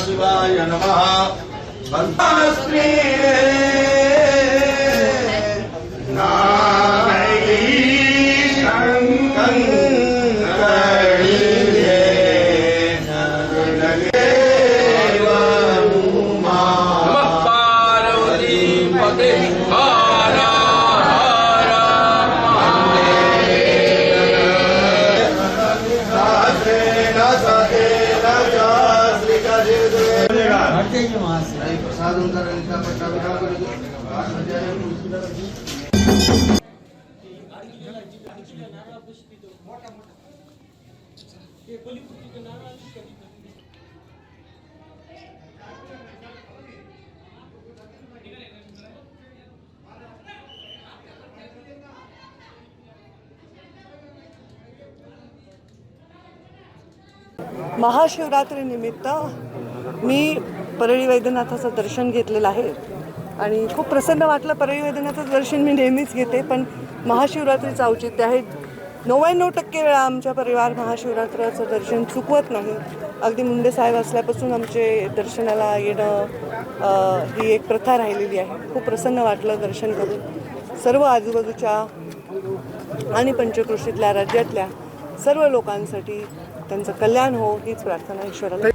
शिवाय नमः। महाशिवरात्रीनिमित्त मी परळी वैद्यनाथाचं दर्शन घेतलेलं आहे आणि खूप प्रसन्न वाटलं। परळी वैद्यनाथाचं दर्शन मी नेहमीच घेते, पण महाशिवरात्रीचं औचित्य आहे। 99% वेळा आमच्या परिवार महाशिवरात्राचं दर्शन चुकवत नाही। अगदी मुंडे साहेब असल्यापासून आमचे दर्शनाला येणं ही एक प्रथा राहिलेली आहे। खूप प्रसन्न वाटलं दर्शन करून। सर्व आजूबाजूच्या आणि पंचक्रोशीतल्या राज्यातल्या सर्व लोकांसाठी त्यांचं कल्याण हो हीच प्रार्थना ईश्वराला।